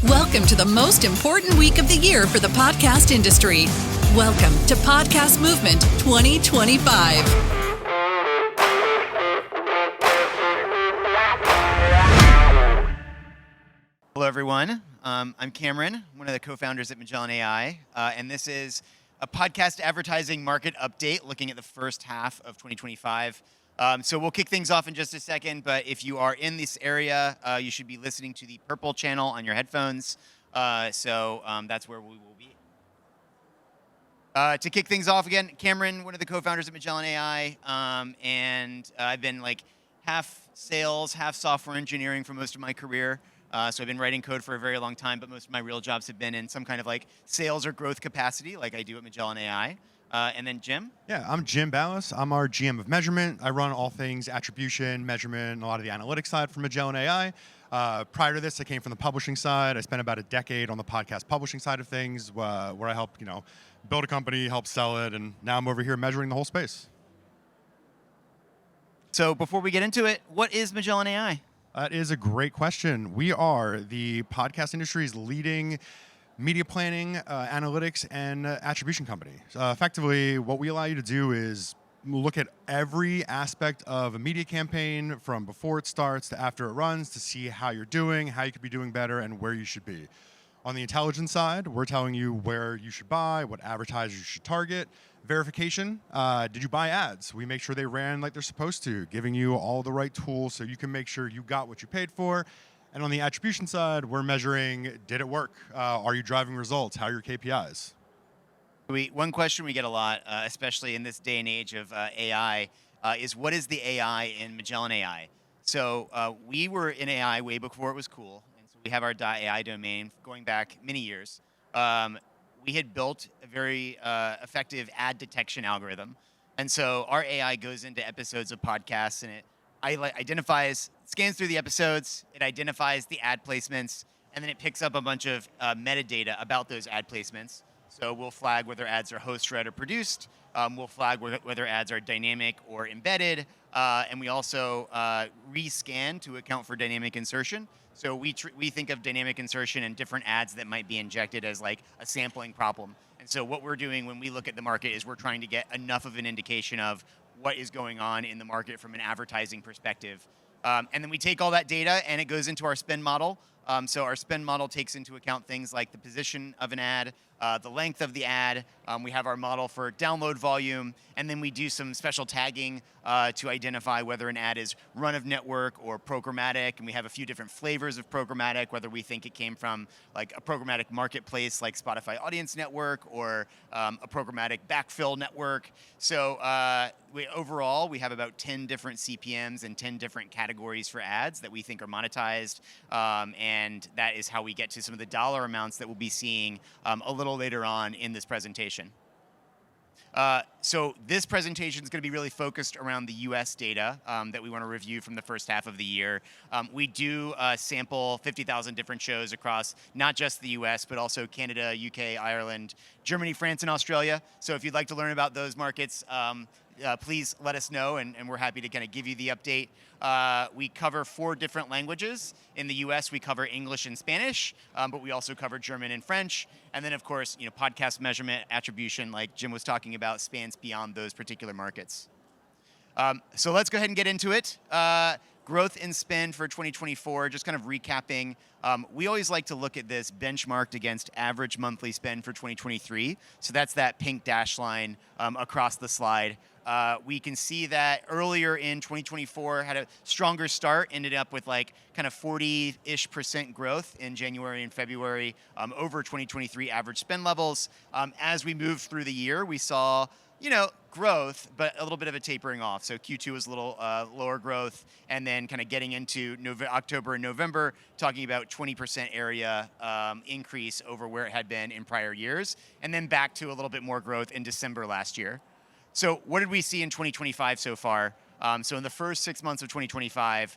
Welcome to the most important week of the year for the podcast industry. Welcome to Podcast Movement 2025. Hello, everyone. I'm Cameron, one of the co-founders at Magellan AI, and this is a podcast advertising market update looking at the first half of 2025. So we'll kick things off in just a second, but if you are in this area, you should be listening to the purple channel on your headphones. So that's where we will be. To kick things off again, Cameron, one of the co-founders at Magellan AI, and I've been like half sales, half software engineering for most of my career. So I've been writing code for a very long time, but most of my real jobs have been in some kind of like sales or growth capacity, like I do at Magellan AI. And then Jim? Yeah, I'm Jim Ballas. I'm our GM of measurement. I run all things attribution, measurement, and a lot of the analytics side for Magellan AI. Prior to this, I came from the publishing side. I spent about a decade on the podcast publishing side of things, where I helped, build a company, help sell it, and now I'm over here measuring the whole space. So before we get into it, what is Magellan AI? That is a great question. We are the podcast industry's leading media planning, analytics, and attribution company. Effectively, what we allow you to do is look at every aspect of a media campaign from before it starts to after it runs to see how you're doing, how you could be doing better, and where you should be. On the intelligence side, we're telling you where you should buy, what advertisers you should target. Verification, did you buy ads? We make sure they ran like they're supposed to, giving you all the right tools so you can make sure you got what you paid for. And on the attribution side, we're measuring, did it work? Are you driving results? How are your KPIs? One question we get a lot, especially in this day and age of AI, is what is the AI in Magellan AI? So we were in AI way before it was cool. And so we have our .ai domain going back many years. We had built a very effective ad detection algorithm. And so our AI goes into episodes of podcasts and it scans through the episodes, it identifies the ad placements, and then it picks up a bunch of metadata about those ad placements. So we'll flag whether ads are host-read or produced. We'll flag whether ads are dynamic or embedded. And we also rescan to account for dynamic insertion. So we think of dynamic insertion and different ads that might be injected as like a sampling problem. And so what we're doing when we look at the market is we're trying to get enough of an indication of what is going on in the market from an advertising perspective. And then we take all that data and it goes into our spend model. So our spend model takes into account things like the position of an ad, the length of the ad. We have our model for download volume, and then we do some special tagging to identify whether an ad is run of network or programmatic. And we have a few different flavors of programmatic, whether we think it came from like a programmatic marketplace like Spotify Audience Network or a programmatic backfill network. So overall, we have about 10 different CPMs and 10 different categories for ads that we think are monetized. And that is how we get to some of the dollar amounts that we'll be seeing a little later on in this presentation. So this presentation is going to be really focused around the US data that we want to review from the first half of the year. We do sample 50,000 different shows across not just the US, but also Canada, UK, Ireland, Germany, France, and Australia. So if you'd like to learn about those markets, please let us know, and we're happy to kind of give you the update. We cover 4 different languages. In the US, we cover English and Spanish, but we also cover German and French. And then, of course, podcast measurement attribution, like Jim was talking about, spans beyond those particular markets. So let's go ahead and get into it. Growth in spend for 2024, just kind of recapping. We always like to look at this benchmarked against average monthly spend for 2023. So that's that pink dash line across the slide. We can see that earlier in 2024 had a stronger start, ended up with like kind of 40-ish% growth in January and February over 2023 average spend levels. As we moved through the year, we saw growth, but a little bit of a tapering off. So Q2 was a little lower growth, and then kind of getting into October and November, talking about 20% area increase over where it had been in prior years, and then back to a little bit more growth in December last year. So what did we see in 2025 so far? So in the first 6 months of 2025,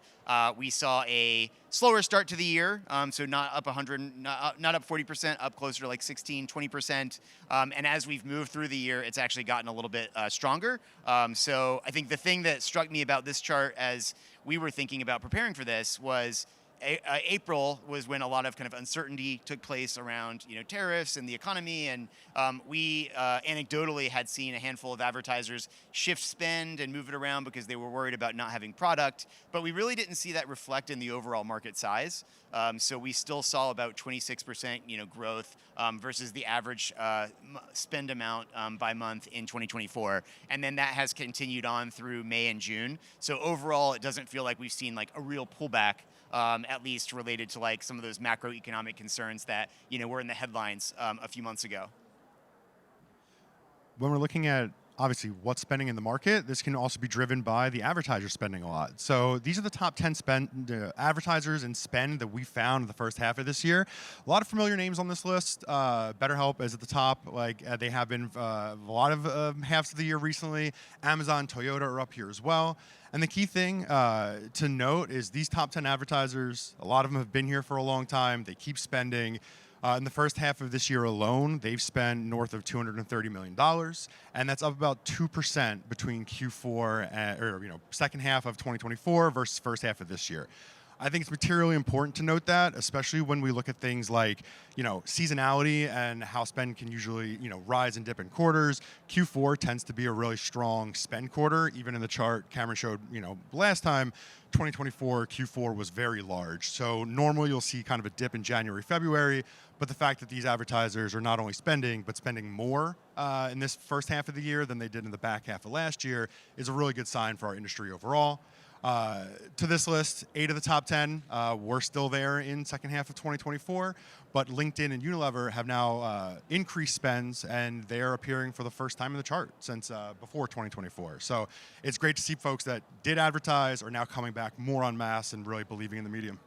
we saw a slower start to the year. So not up 100, not up 40%, up closer to like 16, 20%. And as we've moved through the year, it's actually gotten a little bit stronger. So I think the thing that struck me about this chart as we were thinking about preparing for this was April was when a lot of kind of uncertainty took place around tariffs and the economy, and we anecdotally had seen a handful of advertisers shift spend and move it around because they were worried about not having product. But we really didn't see that reflect in the overall market size. So we still saw about 26% growth versus the average spend amount by month in 2024, and then that has continued on through May and June. So overall, it doesn't feel like we've seen like a real pullback, at least related to like some of those macroeconomic concerns that were in the headlines a few months ago. When we're looking at obviously what's spending in the market, this can also be driven by the advertiser spending a lot. So these are the top 10 advertisers and spend that we found in the first half of this year. A lot of familiar names on this list. BetterHelp is at the top, like they have been a lot of halves of the year recently. Amazon, Toyota are up here as well. And the key thing to note is these top 10 advertisers, a lot of them have been here for a long time. They keep spending. In the first half of this year alone, they've spent north of $230 million, and that's up about 2% between Q4 second half of 2024 versus first half of this year. I think it's materially important to note that, especially when we look at things like, seasonality and how spend can usually, rise and dip in quarters. Q4 tends to be a really strong spend quarter. Even in the chart Cameron showed, last time, 2024 Q4 was very large. So normally you'll see kind of a dip in January, February, but the fact that these advertisers are not only spending, but spending more in this first half of the year than they did in the back half of last year is a really good sign for our industry overall. To this list, 8 of the top 10 were still there in second half of 2024, but LinkedIn and Unilever have now increased spends, and they're appearing for the first time in the chart since before 2024. So it's great to see folks that did advertise are now coming back more en masse and really believing in the medium.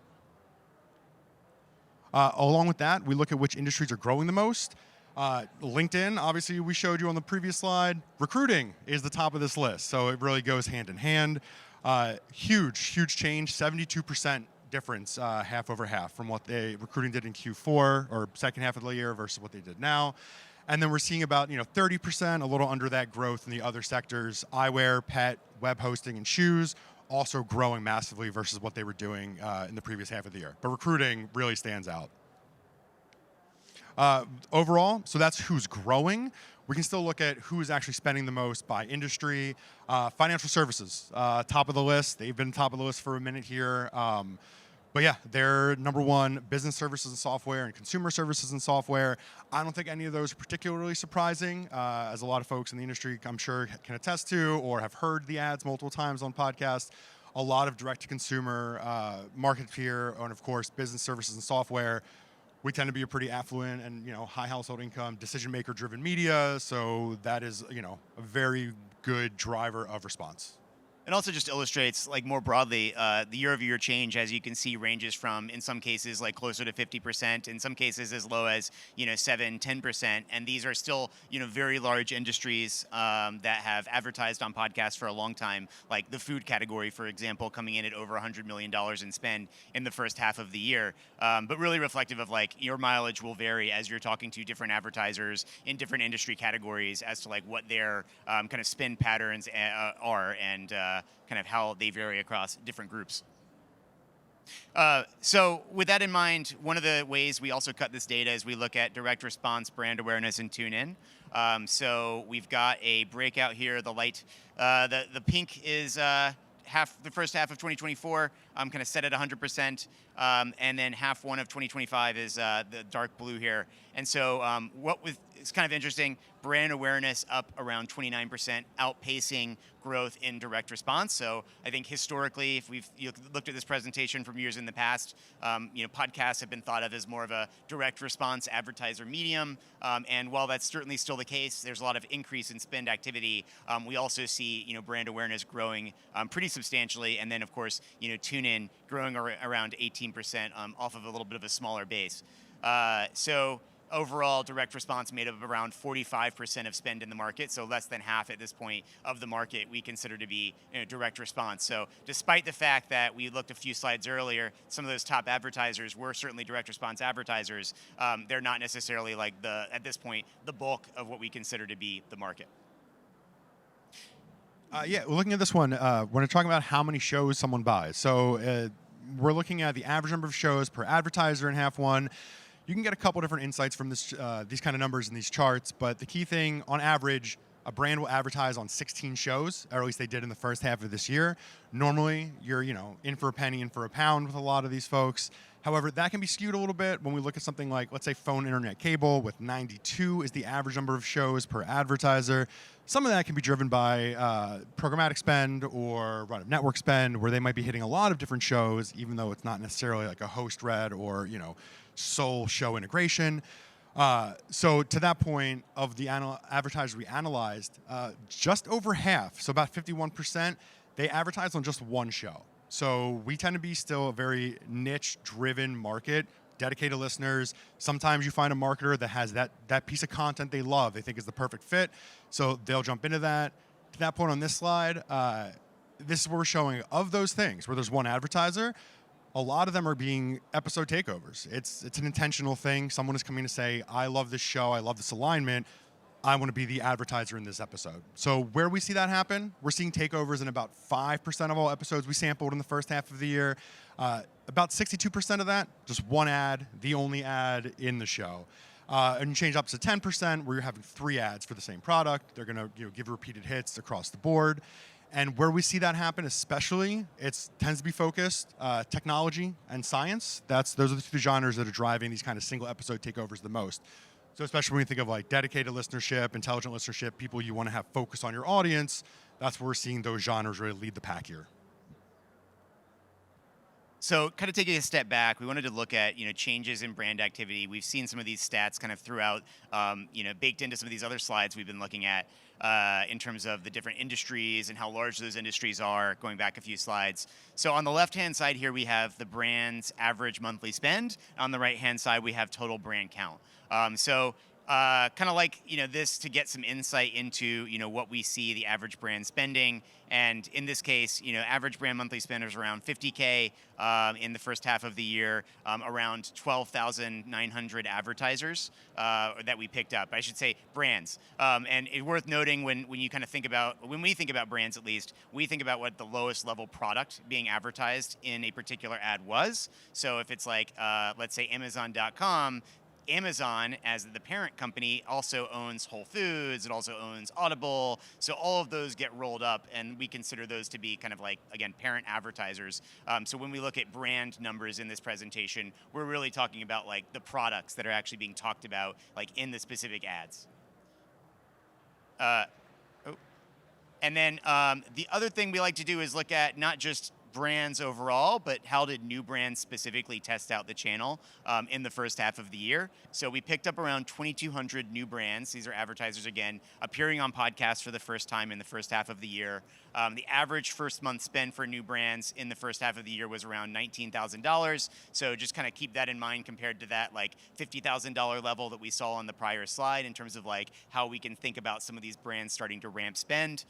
Along with that, we look at which industries are growing the most. LinkedIn, obviously, we showed you on the previous slide. Recruiting is the top of this list, so it really goes hand in hand. Huge change, 72% difference, half over half from what recruiting did in Q4 or second half of the year versus what they did now. And then we're seeing about 30%, a little under that growth in the other sectors: eyewear, pet, web hosting, and shoes, also growing massively versus what they were doing in the previous half of the year. But recruiting really stands out. Overall, so that's who's growing. We can still look at who is actually spending the most by industry. Financial services, top of the list. They've been top of the list for a minute here. But yeah, they're number one: business services and software and consumer services and software. I don't think any of those are particularly surprising, as a lot of folks in the industry, I'm sure, can attest to or have heard the ads multiple times on podcasts. A lot of direct-to-consumer market here, and of course, business services and software. We tend to be a pretty affluent and high household income, decision-maker-driven media, so that is a very good driver of response. It also just illustrates, like, more broadly, the year-over-year change, as you can see, ranges from, in some cases, like closer to 50%, in some cases as low as 7-10%. And these are still very large industries that have advertised on podcasts for a long time, like the food category, for example, coming in at over $100 million in spend in the first half of the year. But really reflective of, like, your mileage will vary as you're talking to different advertisers in different industry categories as to, like, what their kind of spend patterns are, and kind of how they vary across different groups. So with that in mind, one of the ways we also cut this data is we look at direct response, brand awareness, and tune in. So we've got a breakout here. The light, the pink is the first half of 2024, kind of set at 100%, and then half one of 2025 is the dark blue here. And so it's kind of interesting, brand awareness up around 29%, outpacing growth in direct response. So I think historically, if we've looked at this presentation from years in the past, podcasts have been thought of as more of a direct response advertiser medium. And while that's certainly still the case, there's a lot of increase in spend activity. We also see brand awareness growing pretty substantially, and then of course tune in growing around 18% off of a little bit of a smaller base. So overall, direct response made up around 45% of spend in the market, so less than half at this point of the market we consider to be direct response. So despite the fact that we looked a few slides earlier, some of those top advertisers were certainly direct response advertisers, they're not necessarily at this point, the bulk of what we consider to be the market. Looking at this one, when we're talking about how many shows someone buys. So we're looking at the average number of shows per advertiser in half one. You can get a couple different insights from these kind of numbers in these charts, but the key thing, on average, a brand will advertise on 16 shows, or at least they did in the first half of this year. Normally, you're in for a penny, in for a pound with a lot of these folks. However, that can be skewed a little bit when we look at something like, let's say, phone, internet, cable, with 92 is the average number of shows per advertiser. Some of that can be driven by programmatic spend or run of network spend, where they might be hitting a lot of different shows, even though it's not necessarily like a host-read or sole show integration. So to that point, of the advertisers we analyzed, just over half, so about 51%, they advertise on just one show. So we tend to be still a very niche-driven market, dedicated listeners. Sometimes you find a marketer that has that piece of content they love, they think is the perfect fit, so they'll jump into that. To that point on this slide, this is where we're showing of those things where there's one advertiser. A lot of them are being episode takeovers. It's an intentional thing. Someone is coming to say, I love this show, I love this alignment, I want to be the advertiser in this episode. So where we see that happen, we're seeing takeovers in about 5% of all episodes we sampled in the first half of the year. About 62% of that, just one ad, the only ad in the show. And you change up to 10% where you're having 3 ads for the same product. They're going to give repeated hits across the board. And where we see that happen, especially, it tends to be focused technology and science. Those are the 2 genres that are driving these kind of single episode takeovers the most. So especially when you think of like dedicated listenership, intelligent listenership, people you want to have focus on your audience, that's where we're seeing those genres really lead the pack here. So kind of taking a step back, we wanted to look at changes in brand activity. We've seen some of these stats kind of throughout, baked into some of these other slides we've been looking at in terms of the different industries and how large those industries are, going back a few slides. So on the left-hand side here, we have the brand's average monthly spend. On the right-hand side, we have total brand count. Kind of like this to get some insight into what we see the average brand spending, and in this case average brand monthly spend is around 50K in the first half of the year, around 12,900 advertisers that we picked up. I should say brands, and it's worth noting when we think about brands, at least we think about what the lowest level product being advertised in a particular ad was. So if it's like let's say Amazon.com. Amazon, as the parent company, also owns Whole Foods. It also owns Audible. So all of those get rolled up, and we consider those to be kind of like, again, parent advertisers. So when we look at brand numbers in this presentation, we're really talking about like the products that are actually being talked about like in the specific ads. And then the other thing we like to do is look at not just brands overall, but how did new brands specifically test out the channel in the first half of the year. So we picked up around 2,200 new brands. These are advertisers, again, appearing on podcasts for the first time in the first half of the year. The average first month spend for new brands in the first half of the year was around $19,000. So just kind of keep that in mind compared to that like $50,000 level that we saw on the prior slide in terms of like how we can think about some of these brands starting to ramp spend.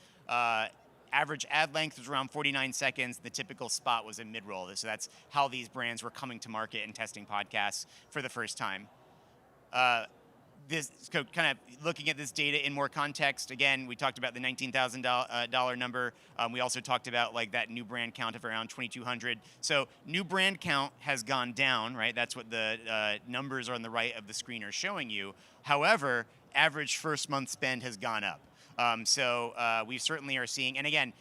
Average ad length was around 49 seconds. The typical spot was a mid-roll. So that's how these brands were coming to market and testing podcasts for the first time. This kind of looking at this data in more context. Again, we talked about the $19,000 number. We also talked about like that new brand count of around 2,200. So new brand count has gone down, right? That's what the numbers on the right of the screen are showing you. However, average first month spend has gone up. We certainly are seeing, and again,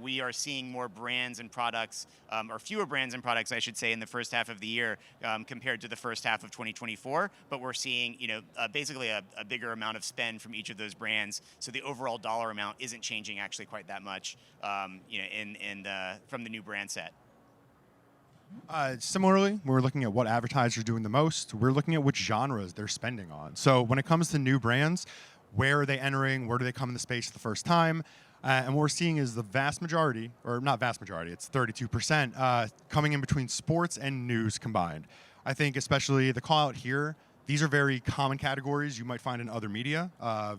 we are seeing more brands and products, or fewer brands and products, I should say, in the first half of the year compared to the first half of 2024. But we're seeing, basically a bigger amount of spend from each of those brands. So the overall dollar amount isn't changing actually quite that much, from the new brand set. Similarly, when we're looking at what advertisers are doing the most, we're looking at which genres they're spending on. So when it comes to new brands, where are they entering? Where do they come in the space for the first time? And what we're seeing is the vast majority, or not vast majority, it's 32%, coming in between sports and news combined. I think especially the call out here, these are very common categories you might find in other media,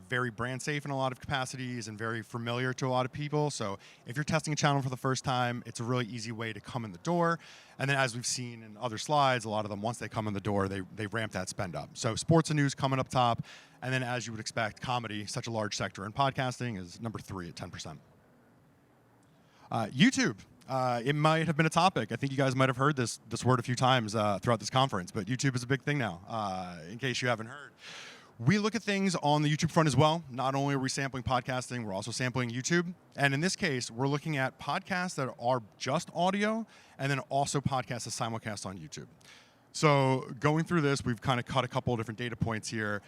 very brand safe in a lot of capacities and very familiar to a lot of people. So if you're testing a channel for the first time, it's a really easy way to come in the door. And then as we've seen in other slides, a lot of them, once they come in the door, they ramp that spend up. So sports and news coming up top. And then as you would expect, comedy, such a large sector in podcasting, is number 3 at 10%. YouTube. It might have been a topic. I think you guys might have heard this word a few times throughout this conference, but YouTube is a big thing now, in case you haven't heard. We look at things on the YouTube front as well. Not only are we sampling podcasting, we're also sampling YouTube. And in this case, we're looking at podcasts that are just audio and then also podcasts that simulcast on YouTube. So going through this, we've kind of cut a couple of different data points here.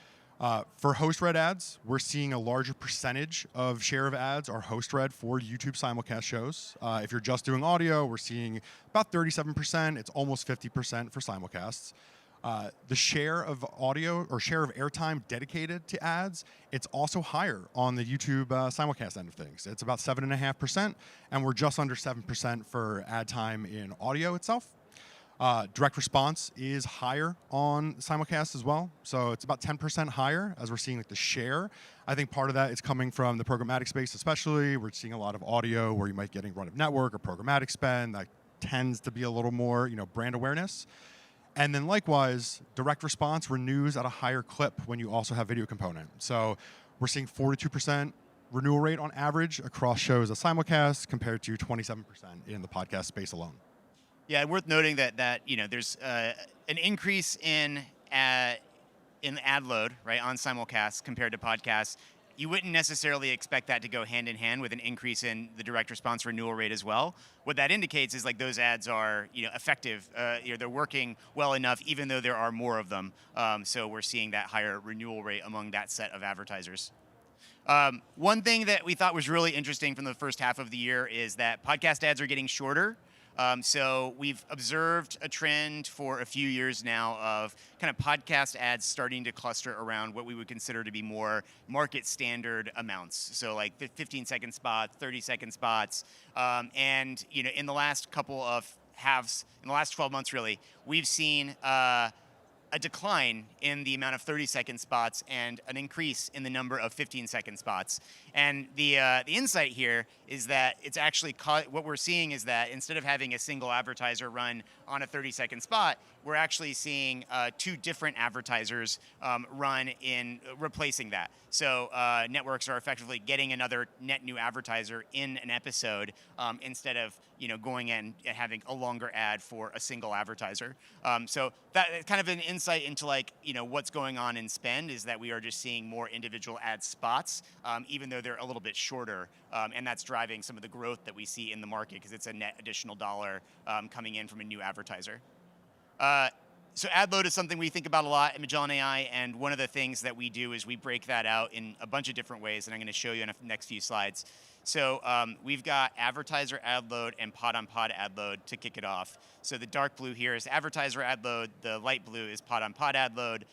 For host-read ads, we're seeing a larger percentage of share of ads are host-read for YouTube simulcast shows. If you're just doing audio, we're seeing about 37%. It's almost 50% for simulcasts. The share of audio or share of airtime dedicated to ads, it's also higher on the YouTube simulcast end of things. It's about 7.5%, and we're just under 7% for ad time in audio itself. Direct response is higher on simulcast as well. So it's about 10% higher as we're seeing like the share. I think part of that is coming from the programmatic space especially. We're seeing a lot of audio where you might getting run of network or programmatic spend that tends to be a little more, brand awareness. And then likewise, direct response renews at a higher clip when you also have video component. So we're seeing 42% renewal rate on average across shows as simulcast compared to 27% in the podcast space alone. Yeah, worth noting that there's an increase in ad load, right, on simulcasts compared to podcasts. You wouldn't necessarily expect that to go hand in hand with an increase in the direct response renewal rate as well. What that indicates is like those ads are effective. They're working well enough, even though there are more of them. So we're seeing that higher renewal rate among that set of advertisers. One thing that we thought was really interesting from the first half of the year is that podcast ads are getting shorter. So we've observed a trend for a few years now of kind of podcast ads starting to cluster around what we would consider to be more market standard amounts. So like 15-second spots, 30-second spots. And in the last couple of halves, in the last 12 months really, we've seen a decline in the amount of 30-second spots and an increase in the number of 15-second spots. And the insight here is that it's actually what we're seeing is that instead of having a single advertiser run on a 30-second spot, we're actually seeing two different advertisers run in replacing that. So networks are effectively getting another net new advertiser in an episode instead of going in and having a longer ad for a single advertiser. So that kind of an insight into what's going on in spend is that we are just seeing more individual ad spots, even though they're a little bit shorter, and that's driving some of the growth that we see in the market because it's a net additional dollar coming in from a new advertiser. So ad load is something we think about a lot at Magellan AI, and one of the things that we do is we break that out in a bunch of different ways, and I'm going to show you in the next few slides. So we've got advertiser ad load and pod-on-pod ad load to kick it off. So the dark blue here is advertiser ad load, the light blue is pod-on-pod ad load.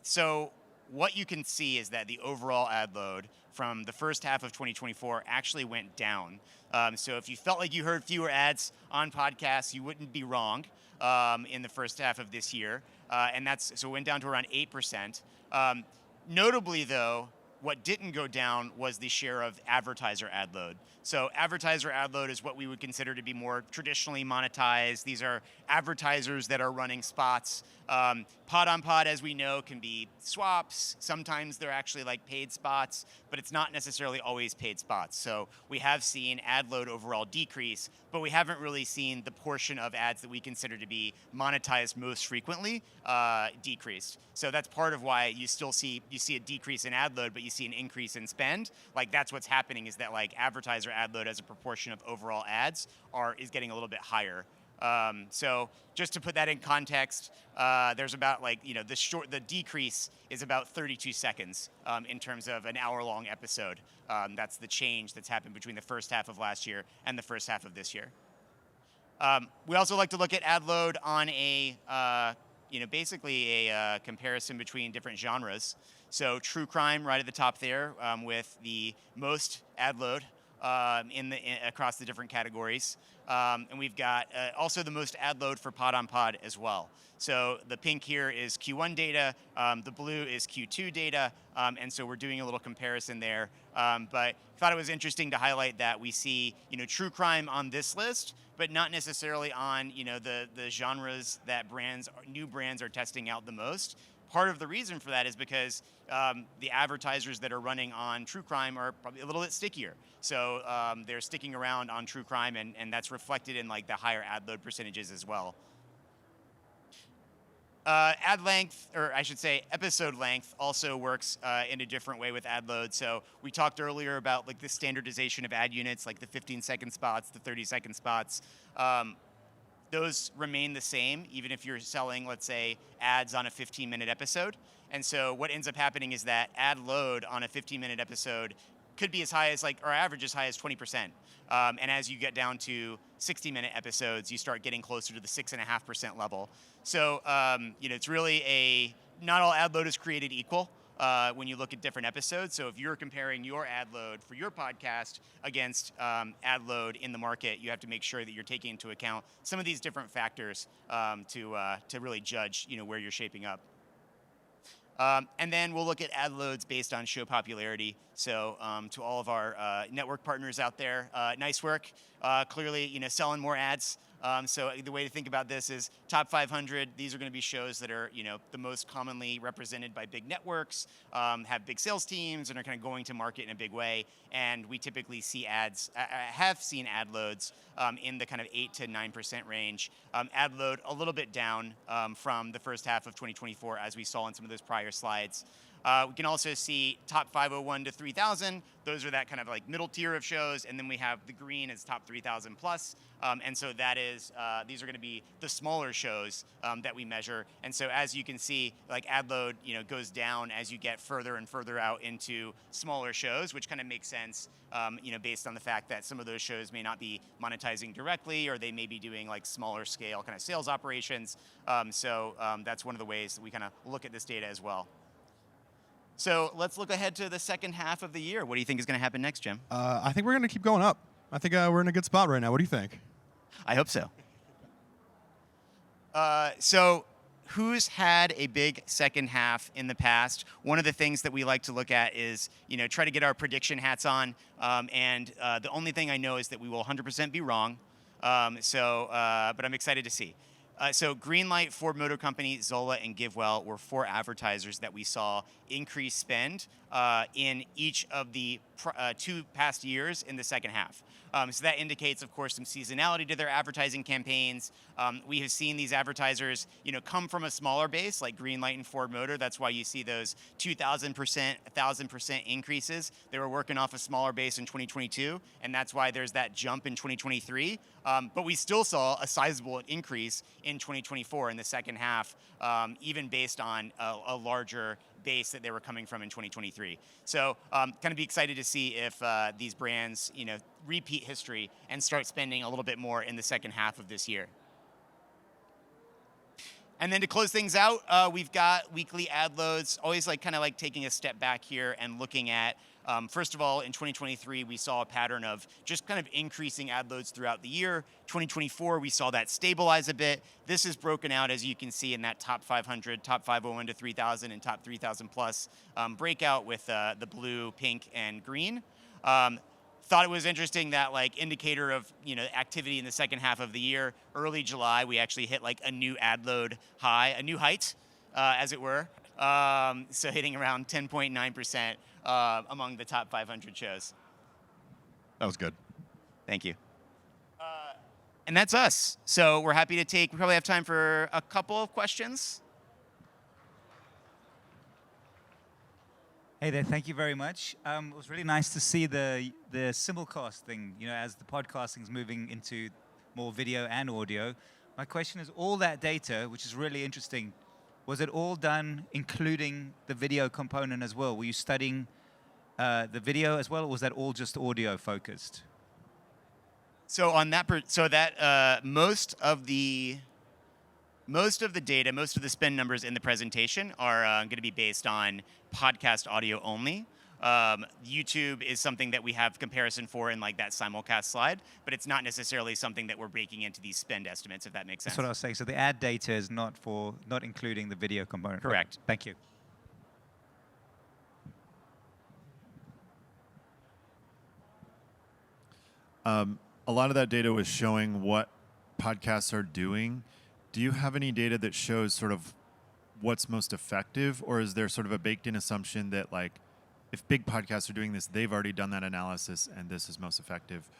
So what you can see is that the overall ad load from the first half of 2024 actually went down. So if you felt like you heard fewer ads on podcasts, you wouldn't be wrong in the first half of this year. And so it went down to around 8%. Notably, though, what didn't go down was the share of advertiser ad load. So advertiser ad load is what we would consider to be more traditionally monetized. These are advertisers that are running spots. Pod-on-pod, as we know, can be swaps. Sometimes they're actually like paid spots, but it's not necessarily always paid spots. So we have seen ad load overall decrease, but we haven't really seen the portion of ads that we consider to be monetized most frequently decreased. So that's part of why you see a decrease in ad load, but you see an increase in spend. Like that's what's happening is that like advertiser ad load as a proportion of overall ads is getting a little bit higher. So just to put that in context, there's about the decrease is about 32 seconds in terms of an hour-long episode. That's the change that's happened between the first half of last year and the first half of this year. We also like to look at ad load on basically a comparison between different genres. So true crime right at the top there with the most ad load across the different categories. And we've got also the most ad load for pod-on-pod as well. So the pink here is Q1 data, the blue is Q2 data, and so we're doing a little comparison there. But thought it was interesting to highlight that we see true crime on this list, but not necessarily on the genres that new brands are testing out the most. part of the reason for that is because the advertisers that are running on true crime are probably a little bit stickier. So they're sticking around on true crime, and that's reflected in like the higher ad load percentages as well. Ad length, or I should say episode length, also works in a different way with ad load. So we talked earlier about like the standardization of ad units, like the 15-second spots, the 30-second spots. Those remain the same, even if you're selling, let's say, ads on a 15-minute episode. And so what ends up happening is that ad load on a 15-minute episode could be as high as or average as high as 20%. And as you get down to 60-minute episodes, you start getting closer to the 6.5% level. So, it's really not all ad load is created equal when you look at different episodes. So if you're comparing your ad load for your podcast against ad load in the market, you have to make sure that you're taking into account some of these different factors to really judge, where you're shaping up. And then we'll look at ad loads based on show popularity. So to all of our network partners out there, nice work. Clearly, selling more ads. So the way to think about this is top 500. These are going to be shows that are, the most commonly represented by big networks, have big sales teams, and are kind of going to market in a big way. And we typically see have seen ad loads in the kind of 8 to 9% range. Ad load a little bit down from the first half of 2024, as we saw in some of those prior slides. We can also see top 501 to 3,000. Those are that kind of like middle tier of shows. And then we have the green as top 3,000 plus. And so that is, these are going to be the smaller shows that we measure. And so as you can see, like ad load, goes down as you get further and further out into smaller shows, which kind of makes sense, based on the fact that some of those shows may not be monetizing directly, or they may be doing like smaller scale kind of sales operations. So that's one of the ways that we kind of look at this data as well. So let's look ahead to the second half of the year. What do you think is going to happen next, Jim? I think we're going to keep going up. I think we're in a good spot right now. What do you think? I hope so. So who's had a big second half in the past? One of the things that we like to look at is, try to get our prediction hats on. And the only thing I know is that we will 100% be wrong. But I'm excited to see. So Greenlight, Ford Motor Company, Zola, and GiveWell were 4 advertisers that we saw increase spend in each of the 2 past years in the second half. So that indicates, of course, some seasonality to their advertising campaigns. We have seen these advertisers, come from a smaller base, like Greenlight and Ford Motor. That's why you see those 2,000%, 1,000% increases. They were working off a smaller base in 2022, and that's why there's that jump in 2023. But we still saw a sizable increase in 2024 in the second half, even based on a larger base that they were coming from in 2023. So kind of be excited to see if these brands, repeat history and start spending a little bit more in the second half of this year. And then to close things out, we've got weekly ad loads, always kind of taking a step back here and looking at, first of all, in 2023, we saw a pattern of just kind of increasing ad loads throughout the year. 2024, we saw that stabilize a bit. This is broken out, as you can see, in that top 500, top 501 to 3,000, and top 3,000 plus breakout with the blue, pink, and green. Thought it was interesting that indicator of activity in the second half of the year. Early July, we actually hit a new ad load high, a new height, as it were. So hitting around 10.9% among the top 500 shows. That was good. Thank you. And that's us. So we're happy to we probably have time for a couple of questions. Hey there, thank you very much. It was really nice to see the simulcast thing, as the podcasting is moving into more video and audio. My question is, all that data, which is really interesting, was it all done including the video component as well? Were you studying the video as well, or was that all just audio focused? So on that, most of the data, most of the spend numbers in the presentation are going to be based on podcast audio only. YouTube is something that we have comparison for in that simulcast slide, but it's not necessarily something that we're breaking into these spend estimates, if that makes sense. That's what I was saying. So the ad data is not including the video component. Correct. Thank you. A lot of that data was showing what podcasts are doing. Do you have any data that shows sort of what's most effective, or is there sort of a baked-in assumption that like if big podcasts are doing this, they've already done that analysis and this is most effective?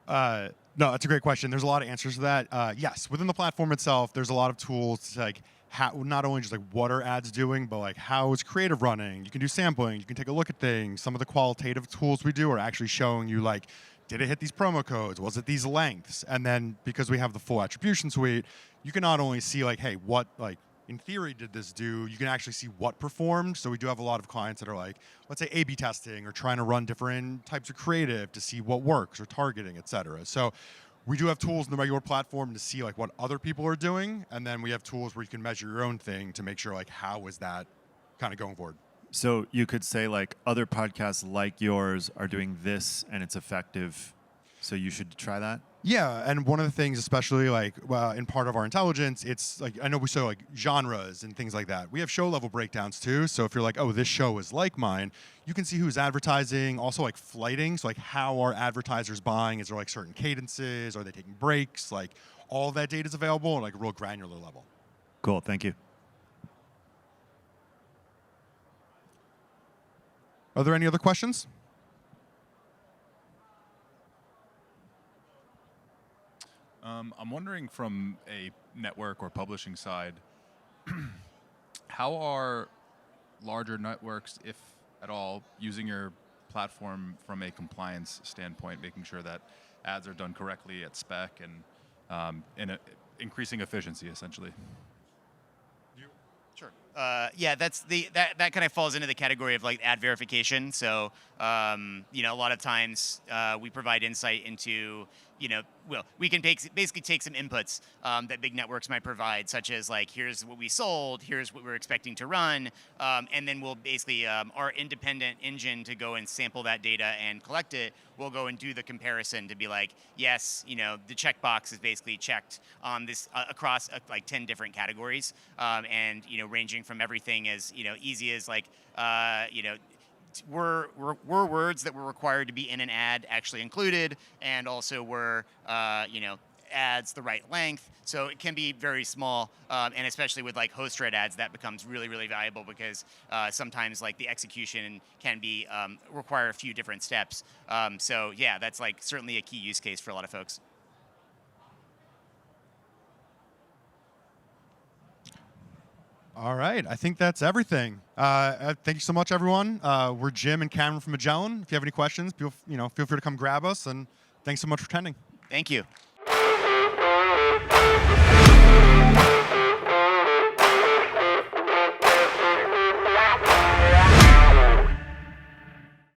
No, that's a great question. There's a lot of answers to that. Yes, within the platform itself, there's a lot of tools to like how, not only just like what are ads doing, but like how is creative running. You can do sampling. You can take a look at things. Some of the qualitative tools we do are actually showing you like, did it hit these promo codes? Was it these lengths? And then because we have the full attribution suite, you can not only see like, hey, what like in theory did this do? You can actually see what performed. So we do have a lot of clients that are like, let's say A/B testing or trying to run different types of creative to see what works or targeting, et cetera. So we do have tools in the regular platform to see like what other people are doing. And then we have tools where you can measure your own thing to make sure like how is that kind of going forward. So you could say like other podcasts like yours are doing this and it's effective, so you should try that? Yeah, and one of the things, especially like in part of our intelligence, it's like I know we show like genres and things like that. We have show level breakdowns too. So if you're like, oh, this show is like mine, you can see who's advertising. Also like flighting, so like how are advertisers buying? Is there like certain cadences? Are they taking breaks? Like all of that data is available at like a real granular level. Cool, thank you. Are there any other questions? I'm wondering from a network or publishing side, how are larger networks, if at all, using your platform from a compliance standpoint, making sure that ads are done correctly at spec and increasing efficiency, essentially? Sure. Yeah, that kind of falls into the category of like ad verification. So, you know, a lot of times we provide insight into, you know, well, we can basically take some inputs that big networks might provide, such as like, here's what we sold, here's what we're expecting to run, and then we'll basically, our independent engine to go and sample that data and collect it, we'll go and do the comparison to be like, yes, you know, the checkbox is basically checked on this across like 10 different categories, and, you know, ranging from everything as, you know, easy as like, you know, were words that were required to be in an ad actually included, and also were, you know, ads the right length. So it can be very small, and especially with like host-read ads, that becomes really, really valuable because sometimes like the execution can be require a few different steps. So yeah, that's like certainly a key use case for a lot of folks. All right, I think that's everything. Thank you so much, everyone. We're Jim and Cameron from Magellan. If you have any questions, feel free to come grab us. And thanks so much for attending. Thank you.